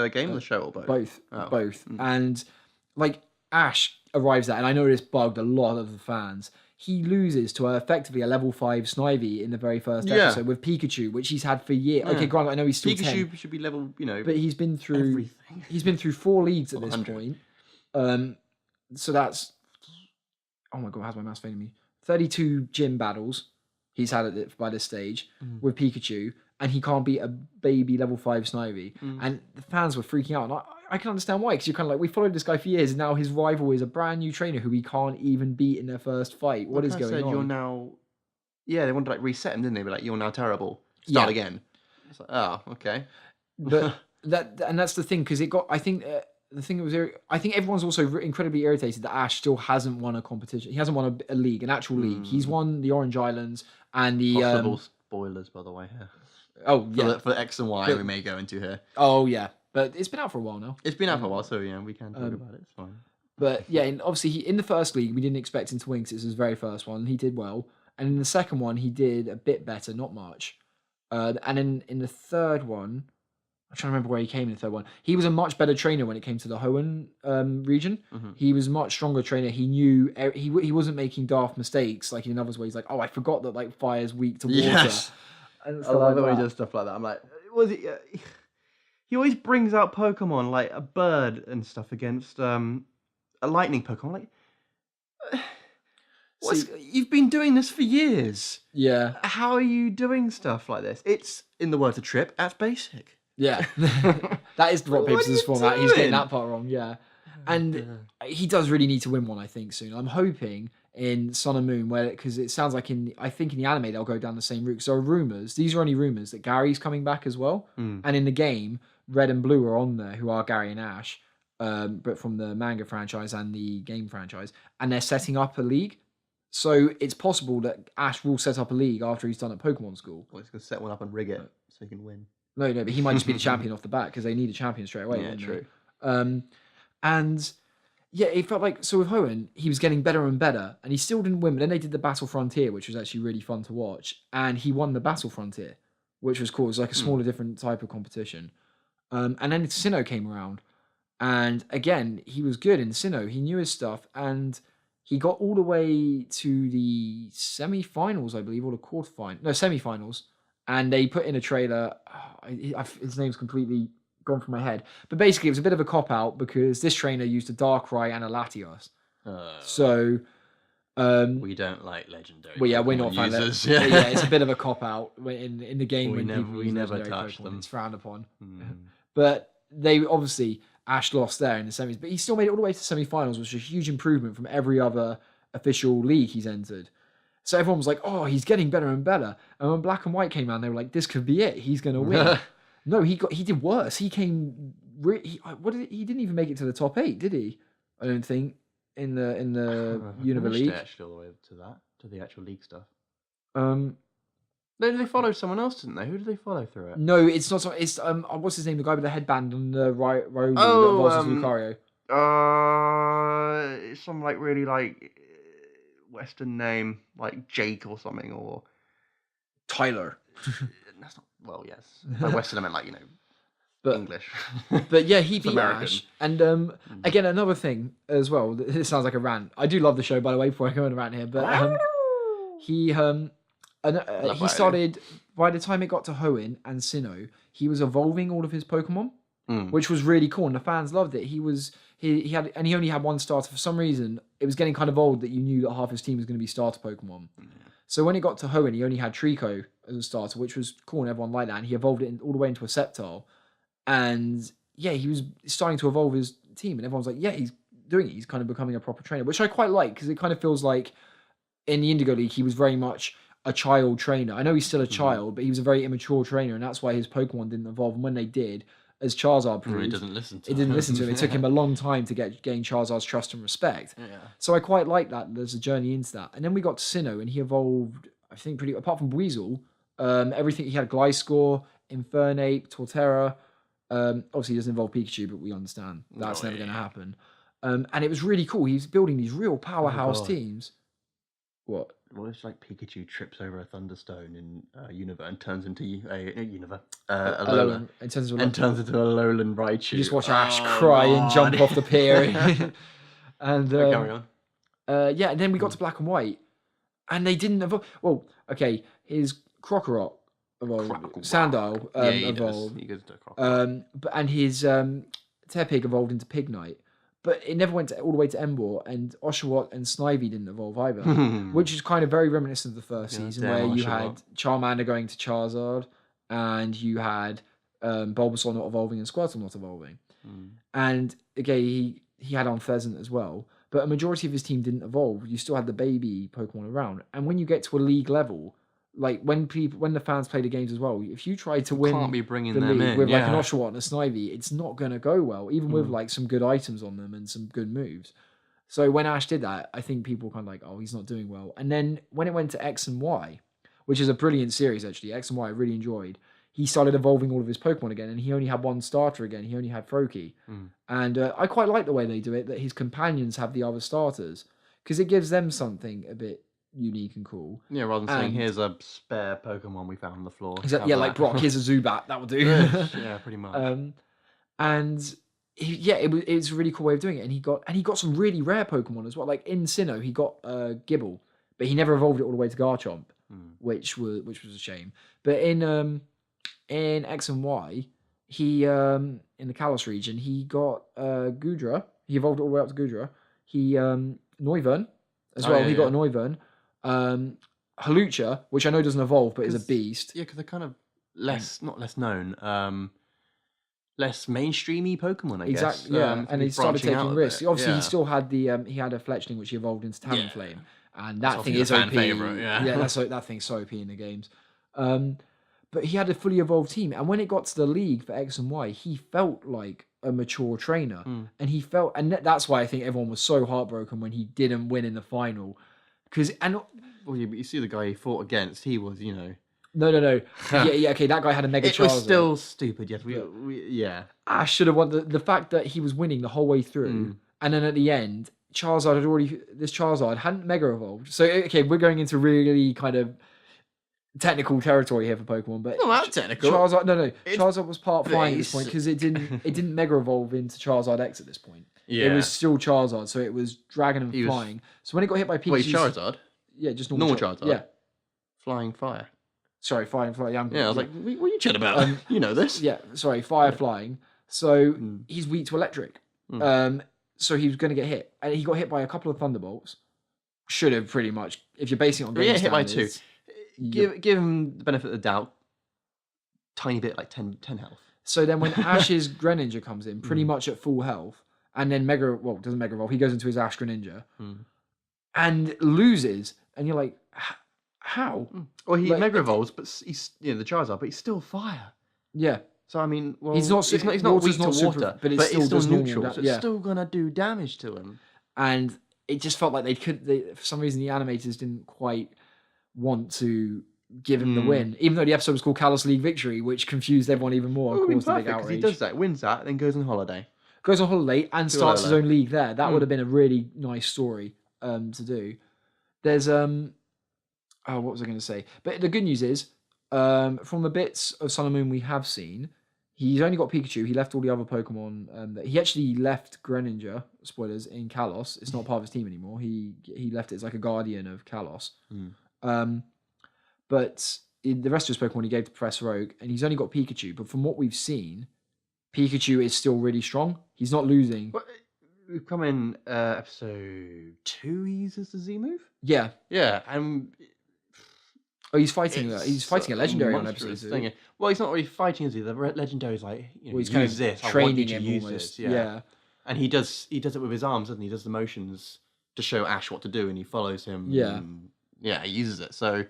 game or the show, or both? Both. Both. And like Ash arrives at, and I know this bugged a lot of the fans, he loses to effectively a level 5 Snivy in the very first episode with Pikachu, which he's had for years. Okay, granted, I know he's still Pikachu 10. Should be level, but he's been through everything. He's been through 4 leagues at this point. So that's, oh my god, how's my mouse failing me? 32 gym battles he's had at it by this stage with Pikachu, and he can't beat a baby level 5 Snivy. And the fans were freaking out, and I can understand why, because you're kind of like, we followed this guy for years, and now his rival is a brand new trainer who he can't even beat in their first fight. What is going on? You're now... Yeah, they wanted to like reset him, didn't they? But like, you're now terrible. Start again. It's like, oh, okay. But that's the thing, because it got, I think... the thing that was, I think everyone's also incredibly irritated that Ash still hasn't won a competition. He hasn't won a league, an actual league. He's won the Orange Islands and the... Possible spoilers, by the way, here. Oh, yeah. For X and Y, we may go into here. Oh, yeah. But it's been out for a while now. It's been out for a while, so yeah, we can talk about it. It's fine. But yeah, and obviously in the first league, we didn't expect him to win because it was his very first one. He did well. And in the second one, he did a bit better, not much. And in the third one... I'm trying to remember where he came in the third one. He was a much better trainer when it came to the Hoenn region. He was a much stronger trainer. He knew he wasn't making daft mistakes like in others where he's like, oh, I forgot that like fire's weak to water. Yes. And I love the way he does stuff like that. I'm like, was it? He always brings out Pokemon like a bird and stuff against a lightning Pokemon. Like, you've been doing this for years. Yeah. How are you doing stuff like this? It's, in the words of Trip, that's basic. Yeah, that is the rock paper scissors format. He's getting that part wrong. Yeah, and he does really need to win one, I think, soon. I'm hoping in Sun and Moon, because it sounds like I think in the anime they'll go down the same route. So there are rumors. These are only rumors that Gary's coming back as well, and in the game, Red and Blue are on there, who are Gary and Ash, but from the manga franchise and the game franchise, and they're setting up a league. So it's possible that Ash will set up a league after he's done at Pokemon School. Well, he's going to set one up and rig it so he can win. No, but he might just be the champion off the bat because they need a champion straight away. Yeah, true. And yeah, it felt like, so with Hoenn, he was getting better and better, and he still didn't win. But then they did the Battle Frontier, which was actually really fun to watch, and he won the Battle Frontier, which was cool. It was like a smaller, different type of competition. And then Sinnoh came around, and again, he was good in Sinnoh. He knew his stuff, and he got all the way to the semi-finals, I believe, or the quarterfinals. No, semi-finals. And they put in a trailer. His name's completely gone from my head. But basically, it was a bit of a cop-out because this trainer used a Darkrai and a Latios. So... we don't like legendary. Well, yeah, we're not users. Yeah, it's a bit of a cop-out in the game when people we use never legendary touch Pokemon. them. It's frowned upon. But they obviously... Ash lost there in the semis, but he still made it all the way to semi-finals, which is a huge improvement from every other official league he's entered. So everyone was like, "Oh, he's getting better and better." And when Black and White came out, they were like, "This could be it. He's going to win." No, he did worse. He came. He didn't even make it to the top 8, did he? I don't think in the Unova League. Actually, all the way to the actual league stuff. They They followed someone else, didn't they? Who did they follow through it? No, it's not. It's what's his name? The guy with the headband on the right row. Lucario. It's some like really like Western name, like Jake or something, or Tyler. That's not. Well, yes. By Western, I meant like but, English. But yeah, he beat American. Ash. And again, another thing as well. This sounds like a rant. I do love the show, by the way. Before I go on a rant here, but he started, by the time it got to Hoenn and Sinnoh, he was evolving all of his Pokemon, which was really cool, and the fans loved it. He only had one starter. For some reason, it was getting kind of old that you knew that half his team was going to be starter Pokemon. So when it got to Hoenn, he only had Trico as a starter, which was cool, and everyone liked that, and he evolved it all the way into a Sceptile. And yeah, he was starting to evolve his team, and everyone's like, yeah, he's doing it. He's kind of becoming a proper trainer, which I quite like, because it kind of feels like in the Indigo League, he was very much a child trainer. I know he's still a child, but he was a very immature trainer, and that's why his Pokemon didn't evolve. And when they did, as Charizard proved, it doesn't listen to it didn't listen to him. It took him a long time to gain Charizard's trust and respect. Yeah. So I quite like that. There's a journey into that. And then we got to Sinnoh, and he evolved, I think, apart from Weasel, everything. He had Gliscor, Infernape, Torterra. Obviously, he doesn't involve Pikachu, but we understand that's never going to happen. And it was really cool. He's building these real powerhouse teams. What? Well, it's like Pikachu trips over a Thunderstone in Unova and turns into a Alolan. and turns into a Alolan Raichu. You just watch Ash cry and jump off the pier. And carry on. Yeah, and then we got to Black and White, and they didn't evolve. Well, okay, his Krokorok evolved, Sandile evolved. He goes to Krokorok. And his Tepig evolved into Pignite. But it never went all the way to Emboar, and Oshawott and Snivy didn't evolve either, which is kind of very reminiscent of the first season, where you had Charmander going to Charizard, and you had Bulbasaur not evolving and Squirtle not evolving. And again, he had Unpheasant as well, but a majority of his team didn't evolve. You still had the baby Pokemon around, and when you get to a league level, like when the fans play the games as well, if you try to win can't be bringing the them league in with like an Oshawott and a Snivy, it's not going to go well, even with like some good items on them and some good moves. So when Ash did that, I think people kind of like, oh, he's not doing well. And then when it went to X and Y, which is a brilliant series actually, X and Y I really enjoyed, he started evolving all of his Pokemon again, and he only had one starter again. He only had Froakie. And I quite like the way they do it, that his companions have the other starters, because it gives them something a bit unique and cool. Yeah, rather than saying, here's a spare Pokemon we found on the floor. Exactly, yeah, like Brock, here's a Zubat, that will do. Yeah, pretty much. And it was a really cool way of doing it. And he got some really rare Pokemon as well. Like in Sinnoh, he got Gibble, but he never evolved it all the way to Garchomp, which was a shame. But in X and Y, he in the Kalos region, he got Goodra. He evolved it all the way up to Goodra. He Noivern as well. He got a Noivern. Halucha, which I know doesn't evolve, but is a beast. Yeah, because they're kind of not less known, less mainstreamy Pokemon, I guess. Exactly. Yeah, and he started taking risks. Obviously, he still had he had a Fletchling which he evolved into Talonflame, and that thing is OP. Favorite, yeah, that thing's so OP in the games. But he had a fully evolved team, and when it got to the league for X and Y, he felt like a mature trainer, and he felt, and that's why I think everyone was so heartbroken when he didn't win in the final, because Well, yeah, but you see the guy he fought against. He was, no, yeah, okay, that guy had a mega it was Charizard. still stupid. Yes, yeah. Ash should have won the fact that he was winning the whole way through, and then at the end, this Charizard hadn't mega evolved. So okay, we're going into really kind of technical territory here for Pokemon, but Not that technical. Charizard was part flying at this point base. because it didn't mega evolve into Charizard X at this point. Yeah. It was still Charizard, so it was Dragon and flying. So when it got hit by Pikachu, Wait, Charizard? yeah, just Normal Charizard? Yeah, Flying fire. sorry, flying. Yeah, I was like, what are you chatting about? You know this. yeah, sorry, fire flying. So he's weak to electric. So he was going to get hit, and he got hit by a couple of Thunderbolts. Should have pretty much, if you're basing it on game hit by 2. standards, Give him the benefit of the doubt. Tiny bit, like 10 health. So then when Ash's Greninja comes in, pretty much at full health, and then doesn't Mega Evolve, he goes into his Ash Greninja, and loses, and you're like, how? Well, he Mega Evolves, but he's, the Charizard, but he's still fire. Yeah. So, I mean, well, he's not weak to water, but it's still neutral, so it's still going to do damage to him. And it just felt like for some reason, the animators didn't quite want to give him the win, even though the episode was called Kalos League Victory, which confused everyone even more and caused a big outrage. He does that, wins that, then goes on holiday. Goes on holiday and starts his own league there. That would have been a really nice story to do. There's what was I going to say? But the good news is, from the bits of Sun and Moon we have seen, he's only got Pikachu. He left all the other Pokemon. He actually left Greninja, spoilers, in Kalos. It's not part of his team anymore. He left it as like a guardian of Kalos. But the rest of his Pokemon he gave to Professor Oak, and he's only got Pikachu. But from what we've seen, Pikachu is still really strong. He's not losing. Well, we've come in episode 2. He uses the Z move. Yeah, and he's fighting. He's fighting a legendary on episode 2. Well, he's not really fighting. The legendary is like, he's kind of this. training him use almost. this. Yeah, and he does it with his arms, doesn't he? He does the motions to show Ash what to do, and he follows him. Yeah, he uses it. So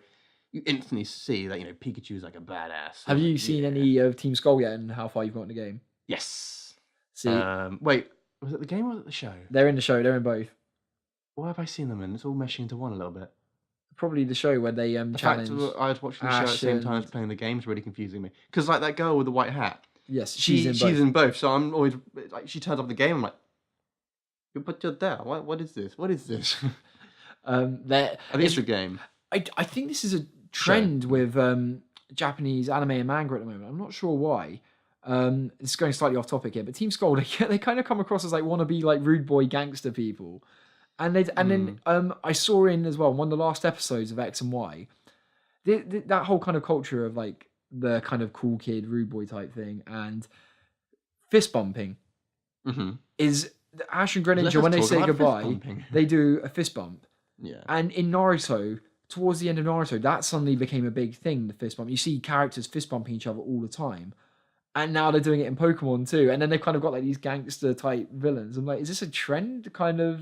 you instantly see that Pikachu is like a badass. Have you seen any of Team Skull yet, and how far you've got in the game? Yes. See, wait, was it the game or was it the show? They're in the show. They're in both. Why have I seen them in? It's all meshing into one a little bit. Probably the show where they challenge. I was watching the show at the same time as playing the game. It's really confusing me because like that girl with the white hat. Yes, she's in both. So I'm always like, she turns up the game. I'm like, but you're there. What is this? What is this? I think it's the game. I think this is a trend with Japanese anime and manga at the moment. I'm not sure why. It's going slightly off topic here, but Team Skull they kind of come across as like wannabe like rude boy gangster people, and then I saw in as well one of the last episodes of X and Y, that whole kind of culture of like the kind of cool kid rude boy type thing and fist bumping is Ash and Greninja when they say goodbye they do a fist bump. Yeah, and in Naruto. Towards the end of Naruto, that suddenly became a big thing, the fist bump. You see characters fist bumping each other all the time. And now they're doing it in Pokemon too. And then they've kind of got like these gangster type villains. I'm like, is this a trend kind of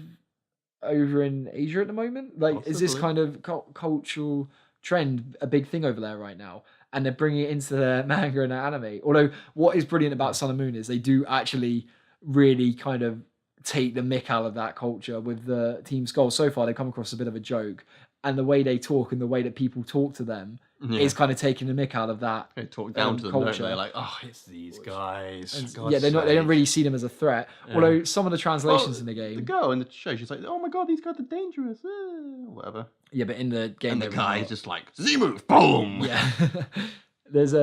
over in Asia at the moment? Like, Possibly. Is this kind of cultural trend a big thing over there right now? And they're bringing it into their manga and their anime. Although what is brilliant about Sun and Moon is they do actually really kind of take the mick out of that culture with the Team Skull. So far, they come across a bit of a joke. And the way they talk and the way that people talk to them is kind of taking the mick out of that. They talk down to them, culture. Don't they? Like, oh, it's these guys. Yeah, they don't really see them as a threat. Yeah. Although some of the translations in the game, the girl in the show, she's like, "Oh my god, these guys are dangerous," whatever. Yeah, but in the game, and the guy's just like Z move, boom. Yeah, there's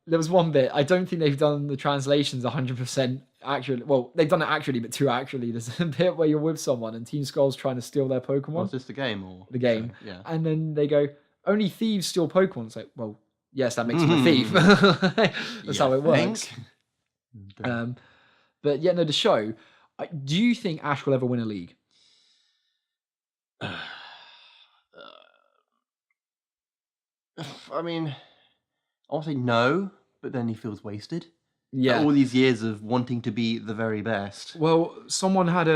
there was one bit. I don't think they've done the translations 100% accurately. Well, they've done it accurately, but too accurately. There's a bit where you're with someone and Team Skull's trying to steal their Pokemon. Was this the game or the game? Yeah. And then they go, "Only thieves steal Pokemon." It's like, well, yes, that makes him a thief. That's how it works. But yeah, no, the show. Do you think Ash will ever win a league? I mean, I want to say no, but then he feels wasted. Yeah, all these years of wanting to be the very best. Well, someone had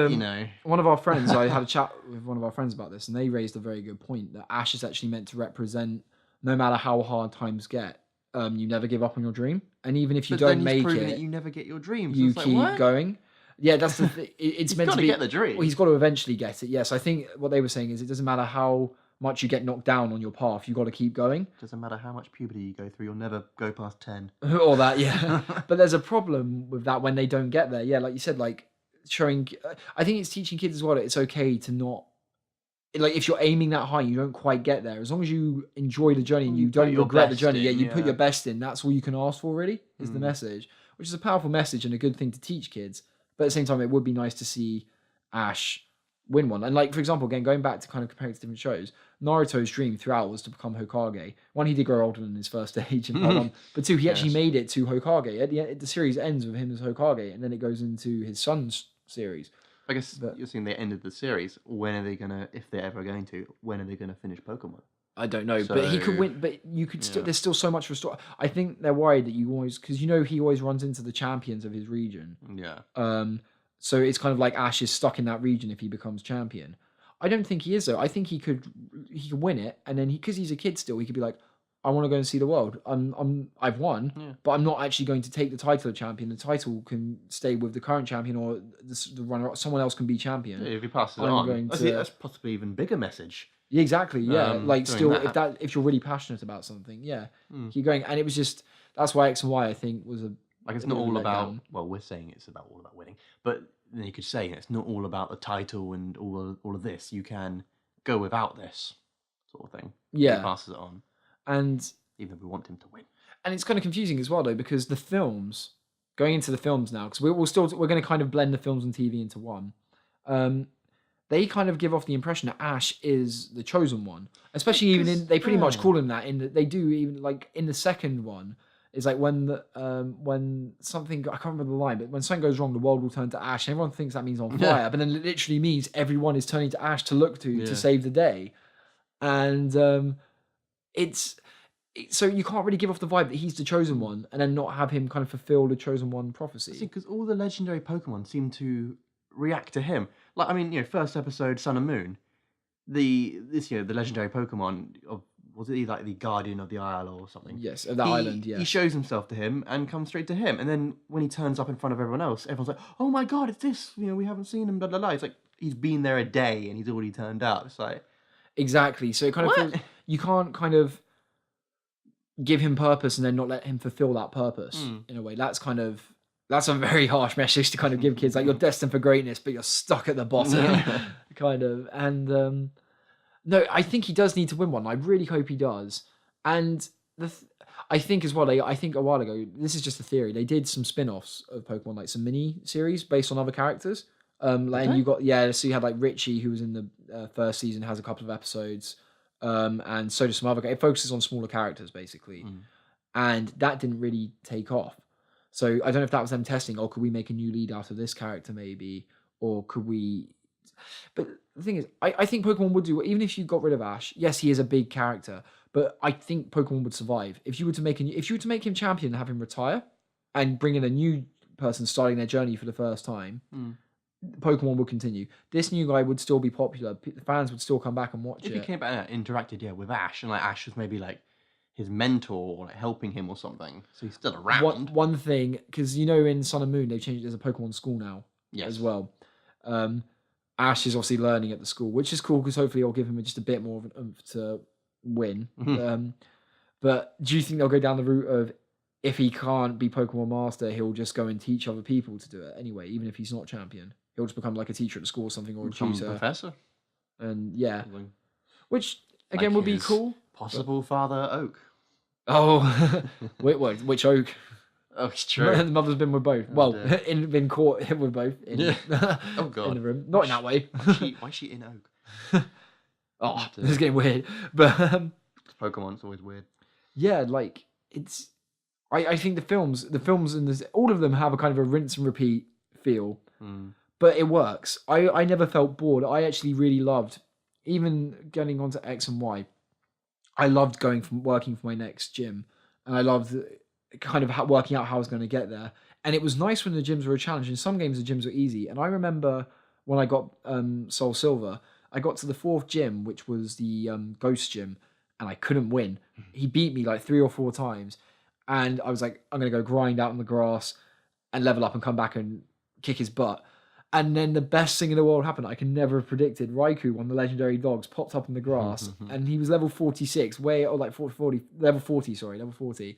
one of our friends. I had a chat with one of our friends about this, and they raised a very good point that Ash is actually meant to represent, no matter how hard times get, you never give up on your dream, and even if you But then don't he's make proven it, that you never get your dreams. you It's like, keep what? going. Yeah, that's the. It's He's meant got to to be. get the dream. Well, he's got to eventually get it. Yes, I think what they were saying is it doesn't matter how much you get knocked down on your path, you got to keep going. Doesn't matter how much puberty you go through, you'll never go past 10. Or that, yeah. But there's a problem with that when they don't get there. Yeah, like you said, like showing. I think it's teaching kids as well that it's okay to not. Like if you're aiming that high, you don't quite get there. As long as you enjoy the journey and you put don't your regret the best journey, in, you put yeah. your best in. That's all you can ask for, really, is the message, which is a powerful message and a good thing to teach kids. But at the same time, it would be nice to see Ash win one. And like, for example, again, going back to kind of comparing to different shows, Naruto's dream throughout was to become Hokage. One, he did grow older than his first stage in part one, but two, he actually made it to Hokage. At the end, the series ends with him as Hokage, and then it goes into his son's series. I guess you're saying they ended the series. When are they gonna, if they're ever going to, when are they gonna finish Pokemon? I don't know, but he could win. But you could still. There's still so much for story. I think they're worried that you always, because he always runs into the champions of his region. Yeah. So it's kind of like Ash is stuck in that region if he becomes champion. I don't think he is though. I think he could win it, and then because he's a kid still, he could be like, I want to go and see the world. I've won, but I'm not actually going to take the title of champion. The title can stay with the current champion or the runner. Someone else can be champion. Yeah, if he passes it on, that's possibly even bigger message. Yeah, exactly. Yeah, like still, that. if you're really passionate about something, keep going. And it was just that's why X and Y I think was a like it's not all about. Well, we're saying it's all about winning, but then you could say it's not all about the title and all of this. You can go without this sort of thing. Yeah, he passes it on. And even if we want him to win, and it's kind of confusing as well though because the films going into the films now because we're going to kind of blend the films and TV into one. They kind of give off the impression that Ash is the chosen one, especially even in they pretty much call him that. In they do even like in the second one is like when something I can't remember the line, but when something goes wrong, the world will turn to Ash. And everyone thinks that means on fire, but then it literally means everyone is turning to Ash to look to save the day, and so you can't really give off the vibe that he's the chosen one and then not have him kind of fulfill the chosen one prophecy. Because all the legendary Pokemon seem to react to him. Like, I mean, first episode, Sun and Moon, the legendary Pokemon was it like the Guardian of the Isle or something? Yes, of that island, yeah. He shows himself to him and comes straight to him. And then when he turns up in front of everyone else, everyone's like, oh my god, it's this, we haven't seen him, blah, blah, blah. It's like, he's been there a day and he's already turned up. It's like... Exactly. So it kind of feels, you can't kind of give him purpose and then not let him fulfill that purpose in a way. That's a very harsh message to kind of give kids. Like, you're destined for greatness, but you're stuck at the bottom, kind of. And no, I think he does need to win one. I really hope he does. And I think as well, I think a while ago, this is just a theory, they did some spin-offs of Pokemon, like some mini-series based on other characters. And you got, so you had like Richie, who was in the first season, has a couple of episodes. And so does some other. It focuses on smaller characters basically, and that didn't really take off. So I don't know if that was them testing. Or could we make a new lead out of this character maybe, or could we? But the thing is, I think Pokemon would do even if you got rid of Ash. Yes, he is a big character, but I think Pokemon would survive if you were to make him champion and have him retire, and bring in a new person starting their journey for the first time. Pokemon would continue. This new guy would still be popular. The fans would still come back and watch it. If he came back and interacted, with Ash, and like Ash was maybe like his mentor or like helping him or something, so he's still around. One thing, because in Sun and Moon they've changed. There's a Pokemon school now as well. Ash is obviously learning at the school, which is cool because hopefully it'll give him just a bit more of an oomph to win. But do you think they'll go down the route of if he can't be Pokemon Master, he'll just go and teach other people to do it anyway, even if he's not champion? He'll just become like a teacher at the school or something, or a tutor. Professor. And which again would be cool. Possible Father Oak. Oh, wait, which Oak? Oh, it's true. The mother's been with both. Been caught with both. Oh god. In the room, not in that way. Why is she in Oak? Oh, this is getting weird. But Pokemon's always weird. Yeah, like it's. I think the films and all of them have a kind of a rinse and repeat feel. But it works. I never felt bored. I actually really loved, even getting onto X and Y, I loved working for my next gym. And I loved kind of working out how I was going to get there. And it was nice when the gyms were a challenge. In some games, the gyms were easy. And I remember when I got Soul Silver, I got to the fourth gym, which was the Ghost Gym, and I couldn't win. He beat me like 3 or 4 times. And I was like, I'm going to go grind out on the grass and level up and come back and kick his butt. And then the best thing in the world happened. I can never have predicted. Raikou, one of the legendary dogs, popped up in the grass, and he was level 46, level 40.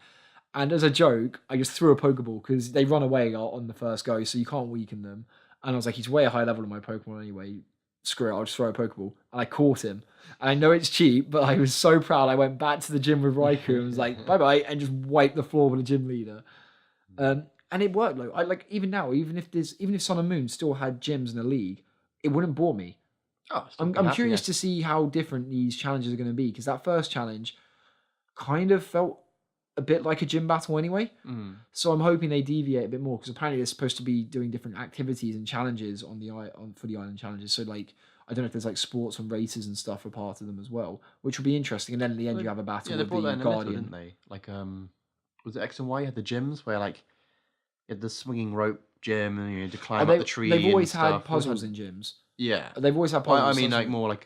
And as a joke, I just threw a Pokeball because they run away on the first go, so you can't weaken them. And I was like, he's way a high level in my Pokemon anyway. Screw it, I'll just throw a Pokeball. And I caught him. And I know it's cheap, but I was so proud. I went back to the gym with Raikou and was like, bye-bye, and just wiped the floor with a gym leader. And it worked. Even now, even if Sun and Moon still had gyms in the league, it wouldn't bore me. I'm curious to see how different these challenges are going to be, because that first challenge kind of felt a bit like a gym battle anyway. So I'm hoping they deviate a bit more, because apparently they're supposed to be doing different activities and challenges for the island challenges. So like, I don't know if there's like sports and races and stuff are part of them as well, which will be interesting. And then at the end you have a battle with the Guardian. Didn't they? Like, was it X and Y? You had the gyms where like you had the swinging rope gym and you had to climb up the tree. They've always had puzzles in gyms. Yeah, they've always had puzzles. I mean, like more like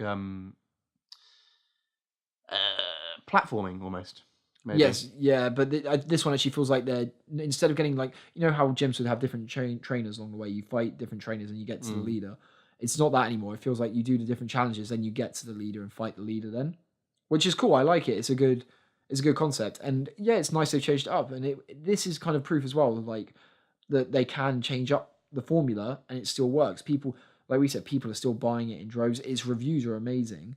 platforming almost. Maybe. Yes, yeah, but this one actually feels like they're, instead of getting like, you know how gyms would have different trainers along the way, you fight different trainers and you get to the leader. It's not that anymore. It feels like you do the different challenges, then you get to the leader and fight the leader then, which is cool. I like it. It's a good concept, and yeah, it's nice they've changed it up. And this is kind of proof as well, like that they can change up the formula and it still works. People, like we said, people are still buying it in droves. Its reviews are amazing.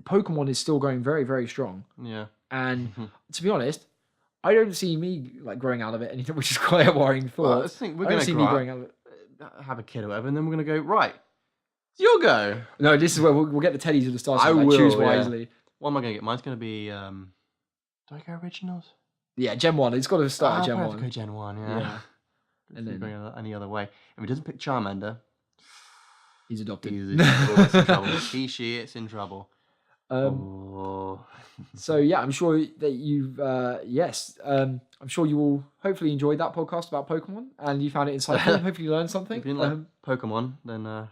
Pokemon is still going very, very strong. Yeah. And to be honest, I don't see me like growing out of it anything, which is quite a worrying thought. Well, I think we're going to growing out of it. Have a kid or whatever, and then we're going to go, right, it's your go. No, this is where we'll get the teddies at the start. So choose wisely. Yeah. What am I going to get? Mine's going to be, do I go originals? Yeah, Gen 1. It's got to start at Gen 1. I'll go Gen 1, yeah. And then going any other way. If he doesn't pick Charmander, he's adopted. He's in trouble. She is in trouble. So yeah, I'm sure that you've I'm sure you will hopefully enjoyed that podcast about Pokemon and you found it insightful. Hopefully you learned something. If you didn't like Pokemon, then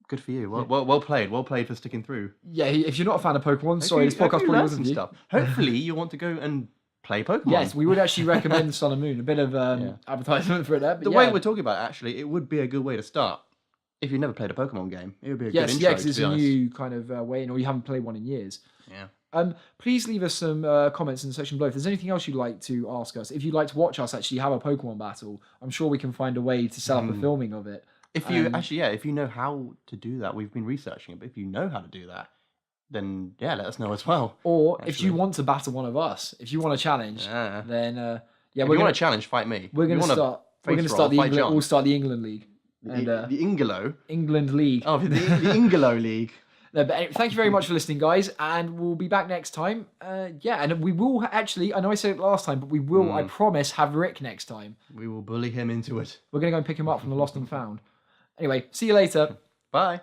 good for you. Well played for sticking through. Yeah, if you're not a fan of Pokemon, sorry, this podcast probably wasn't for you. Stuff. Hopefully you want to go and play Pokemon. Yes, we would actually recommend Sun and Moon. A bit of advertisement for it there. But the way we're talking about it, actually, it would be a good way to start. If you've never played a Pokemon game, it would be a good intro. Yes, it's a new kind of way in, or you haven't played one in years. Yeah. Please leave us some comments in the section below. If there's anything else you'd like to ask us, if you'd like to watch us actually have a Pokemon battle, I'm sure we can find a way to set up a filming of it. If you if you know how to do that, we've been researching it. But if you know how to do that, then let us know as well. Or if you want to battle one of us, if you want a challenge, then if you want a challenge, fight me. We're going to start. We're going to start the England. We'll start the England League. The Ingolo? England League. Oh, the Ingolo League. No, but anyway, thank you very much for listening, guys, and we'll be back next time. And we will actually, I know I said it last time, but we will, I promise, have Rick next time. We will bully him into it. We're going to go and pick him up from the Lost and Found. Anyway, see you later. Bye.